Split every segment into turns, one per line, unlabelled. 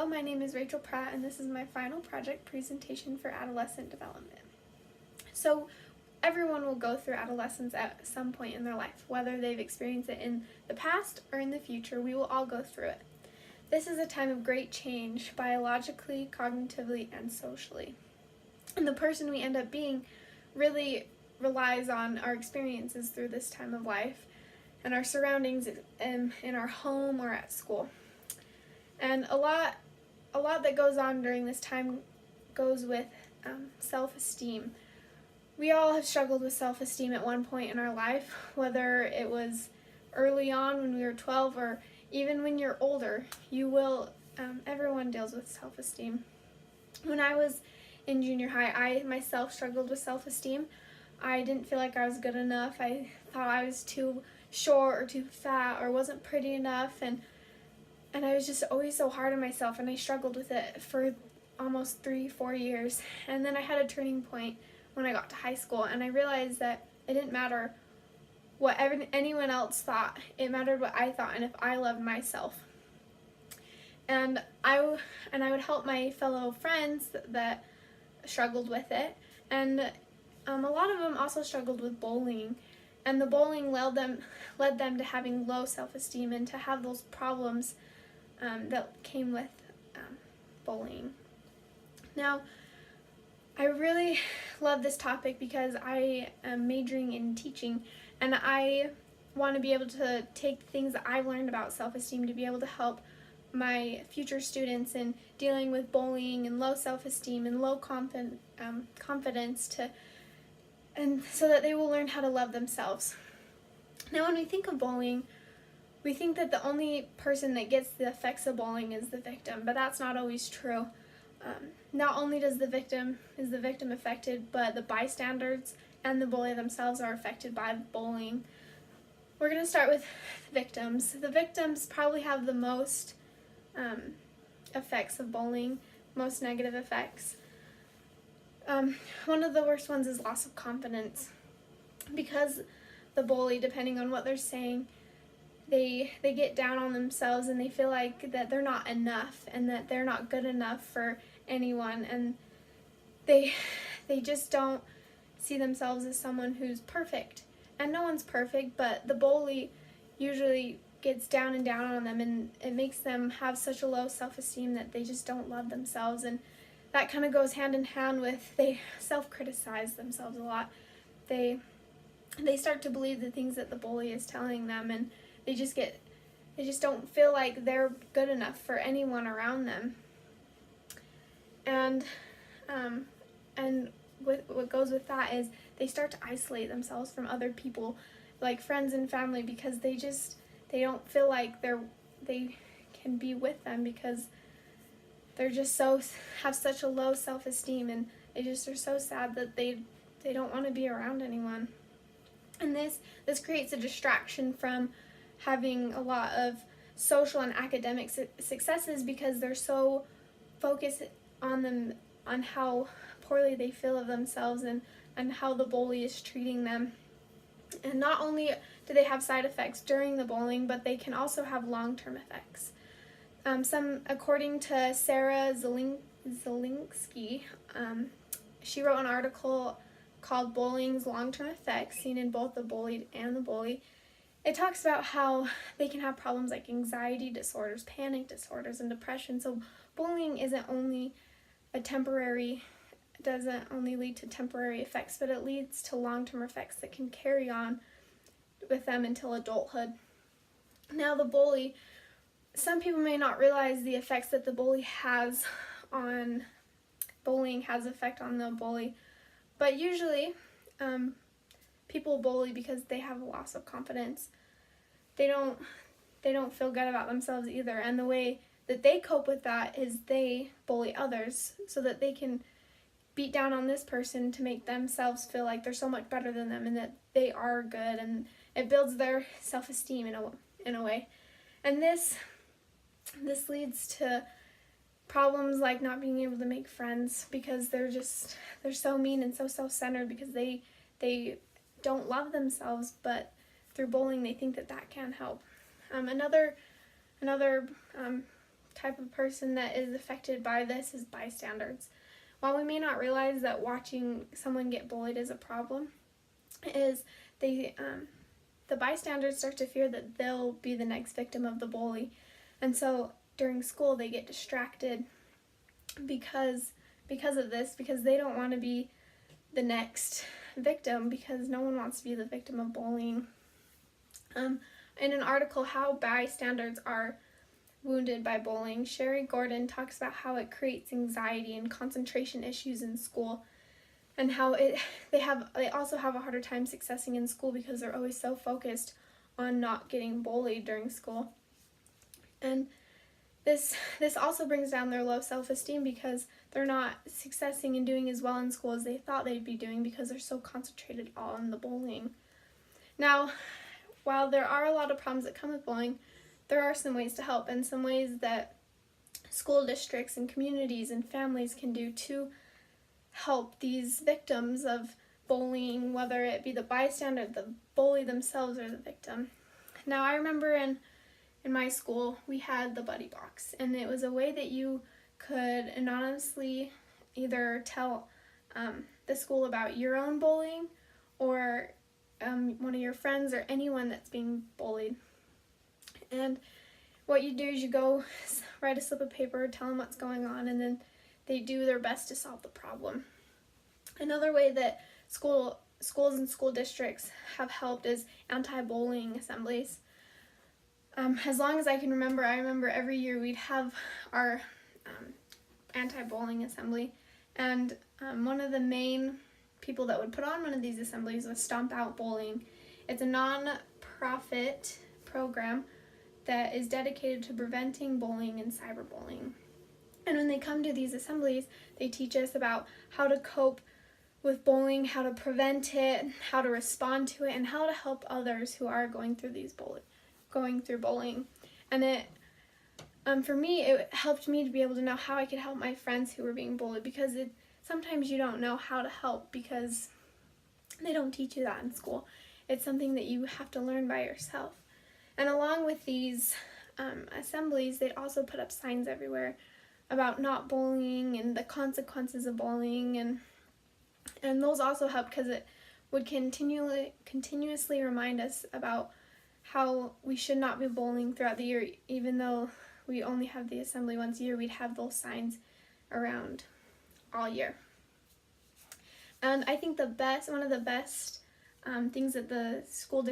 Hello, my name is Rachel Pratt, and this is my final project presentation for adolescent development. So, everyone will go through adolescence at some point in their life, whether they've experienced it in the past or in the future. We will all go through it. This is a time of great change, biologically, cognitively, and socially. And the person we end up being really relies on our experiences through this time of life and our surroundings in our home or at school. And a lot that goes on during this time goes with self-esteem. We all have struggled with self-esteem at one point in our life, whether it was early on when we were 12 or even when you're older. Everyone deals with self-esteem. When I was in junior high, I myself struggled with self-esteem. I didn't feel like I was good enough. I thought I was too short or too fat or wasn't pretty enough, and I was just always so hard on myself, and I struggled with it for almost 3-4 years. And then I had a turning point when I got to high school, and I realized that it didn't matter what anyone else thought. It mattered what I thought and if I loved myself. And I would help my fellow friends that struggled with it, and a lot of them also struggled with bullying. And the bullying led them to having low self-esteem and to have those problems that came with bullying. Now, I really love this topic because I am majoring in teaching, and I want to be able to take things that I've learned about self-esteem to be able to help my future students in dealing with bullying and low self-esteem and low confidence, and so that they will learn how to love themselves. Now, when we think of bullying, we think that the only person that gets the effects of bullying is the victim, but that's not always true. Not only is the victim affected, but the bystanders and the bully themselves are affected by bullying. We're going to start with victims. The victims probably have the most effects of bullying, most negative effects. One of the worst ones is loss of confidence, because the bully, depending on what they're saying, they get down on themselves and they feel like that they're not enough and that they're not good enough for anyone, and they just don't see themselves as someone who's perfect. And no one's perfect, but the bully usually gets down and down on them, and it makes them have such a low self-esteem that they just don't love themselves. And that kind of goes hand in hand with they self-criticize themselves a lot. They start to believe the things that the bully is telling them, and they just don't feel like they're good enough for anyone around them. And what goes with that is they start to isolate themselves from other people, like friends and family, because they don't feel like they can be with them, because they're just have such a low self-esteem, and they just are so sad that they don't want to be around anyone. And this creates a distraction from having a lot of social and academic successes, because they're so focused on how poorly they feel of themselves and how the bully is treating them. And not only do they have side effects during the bullying, but they can also have long-term effects. According to Sarah Zelinsky, she wrote an article called "Bullying's Long-Term Effects Seen in Both the Bullied and the Bully." It talks about how they can have problems like anxiety disorders, panic disorders, and depression. So bullying doesn't only lead to temporary effects, but it leads to long-term effects that can carry on with them until adulthood. Now, the bully, some people may not realize the effects that the bullying has effect on the bully, but usually people bully because they have a loss of confidence. They don't feel good about themselves either, and the way that they cope with that is they bully others so that they can beat down on this person to make themselves feel like they're so much better than them and that they are good, and it builds their self-esteem in a way. And this leads to problems like not being able to make friends, because they're so mean and so self-centered, because they don't love themselves, but through bullying they think that can help. Another type of person that is affected by this is bystanders. While we may not realize that watching someone get bullied is a problem, is the bystanders start to fear that they'll be the next victim of the bully. And so during school they get distracted because of this, because they don't want to be the next victim, because no one wants to be the victim of bullying. In an article, How Bystanders Are Wounded by Bullying, Sherry Gordon talks about how it creates anxiety and concentration issues in school, and how they also have a harder time succeeding in school because they're always so focused on not getting bullied during school. And this also brings down their low self-esteem because they're not succeeding and doing as well in school as they thought they'd be doing because they're so concentrated on the bullying. Now, while there are a lot of problems that come with bullying, there are some ways to help, and some ways that school districts and communities and families can do to help these victims of bullying, whether it be the bystander, the bully themselves, or the victim. Now, I remember in my school, we had the buddy box, and it was a way that you could anonymously either tell the school about your own bullying, or one of your friends, or anyone that's being bullied. And what you do is you go write a slip of paper, tell them what's going on, and then they do their best to solve the problem. Another way that schools and school districts have helped is anti-bullying assemblies. As long as I can remember, I remember every year we'd have our anti-bullying assembly, and one of the main people that would put on one of these assemblies was Stomp Out Bullying. It's a non-profit program that is dedicated to preventing bullying and cyberbullying. And when they come to these assemblies, they teach us about how to cope with bullying, how to prevent it, how to respond to it, and how to help others who are going through bullying. And for me, it helped me to be able to know how I could help my friends who were being bullied, because sometimes you don't know how to help because they don't teach you that in school. It's something that you have to learn by yourself. And along with these assemblies, they'd also put up signs everywhere about not bullying and the consequences of bullying, and those also help because it would continuously remind us about how we should not be bullying throughout the year. Even though we only have the assembly once a year, we'd have those signs around all year. And I think one of the best things that the school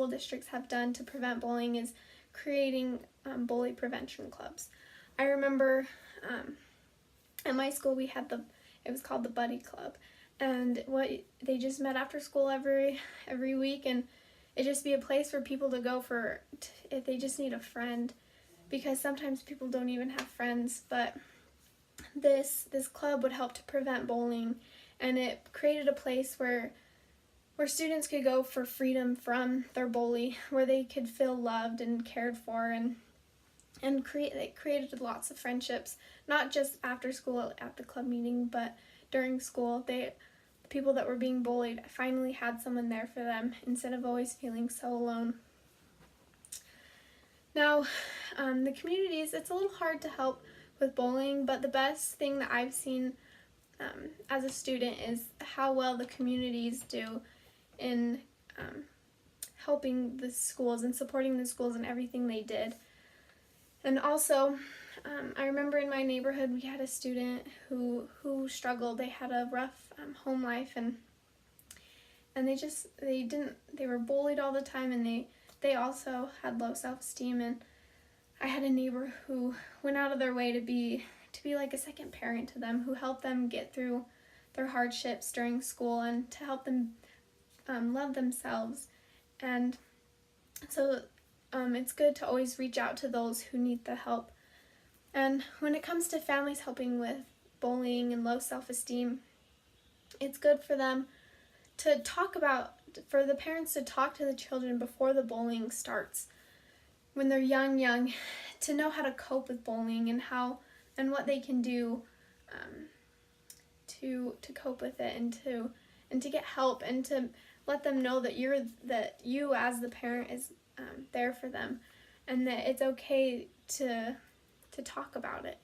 districts have done to prevent bullying is creating bully prevention clubs. I remember at my school we had it was called the Buddy Club, and they just met after school every week, and it just be a place for people to go if they just need a friend, because sometimes people don't even have friends. But this club would help to prevent bullying, and it created a place where students could go for freedom from their bully, where they could feel loved and cared for, and they created lots of friendships, not just after school at the club meeting, but during school. The people that were being bullied finally had someone there for them instead of always feeling so alone. Now, the communities, it's a little hard to help with bullying, but the best thing that I've seen as a student is how well the communities do in helping the schools and supporting the schools in everything they did. And also, I remember in my neighborhood we had a student who struggled. They had a rough home life, and they were bullied all the time, and they also had low self-esteem. And I had a neighbor who went out of their way to be like a second parent to them, who helped them get through their hardships during school and to help them love themselves. And so it's good to always reach out to those who need the help. And when it comes to families helping with bullying and low self-esteem, it's good for them to for the parents to talk to the children before the bullying starts, when they're young, to know how to cope with bullying and what they can do to cope with it, and to get help, and to let them know that you as the parent is there for them, and that it's okay to talk about it,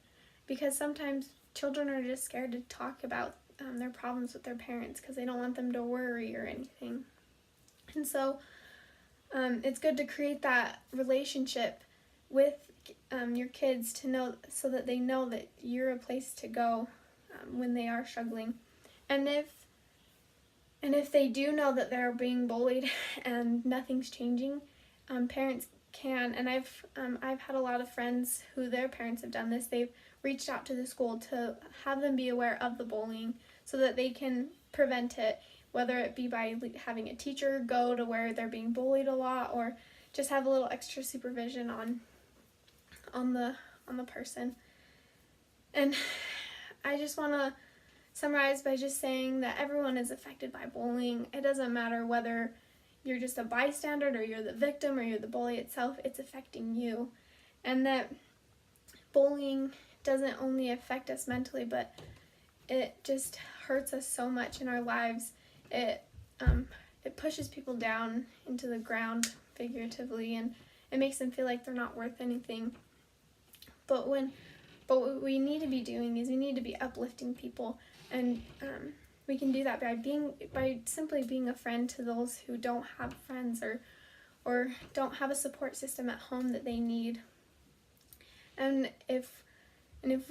because sometimes children are just scared to talk about their problems with their parents because they don't want them to worry or anything. And so it's good to create that relationship with your kids to know, so that they know that you're a place to go when they are struggling. And if they do know that they're being bullied and nothing's changing, parents can, and I've had a lot of friends who their parents have done this. They've reached out to the school to have them be aware of the bullying so that they can prevent it, whether it be by having a teacher go to where they're being bullied a lot, or just have a little extra supervision on the person. And I just want to summarize by just saying that everyone is affected by bullying. It doesn't matter whether you're just a bystander or you're the victim or you're the bully itself, it's affecting you. And that bullying doesn't only affect us mentally, but it just hurts us so much in our lives. It pushes people down into the ground, figuratively, and it makes them feel like they're not worth anything. But what we need to be doing is we need to be uplifting people, and we can do that by simply being a friend to those who don't have friends or don't have a support system at home that they need. And if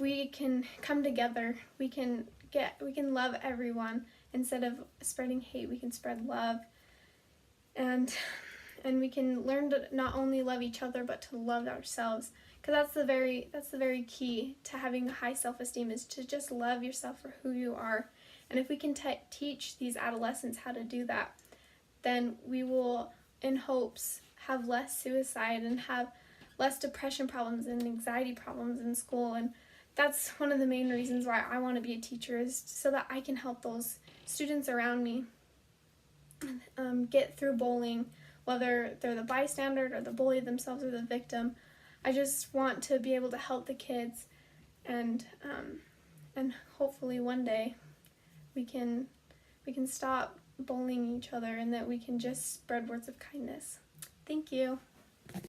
we can come together, we can love everyone. Instead of spreading hate, we can spread love, and we can learn to not only love each other but to love ourselves, because that's the very key to having a high self-esteem, is to just love yourself for who you are. And if we can teach these adolescents how to do that, then we will, in hopes, have less suicide and have less depression problems and anxiety problems in school. And that's one of the main reasons why I want to be a teacher, is so that I can help those students around me get through bullying, whether they're the bystander or the bully themselves or the victim. I just want to be able to help the kids, and hopefully one day we can stop bullying each other, and that we can just spread words of kindness. Thank you.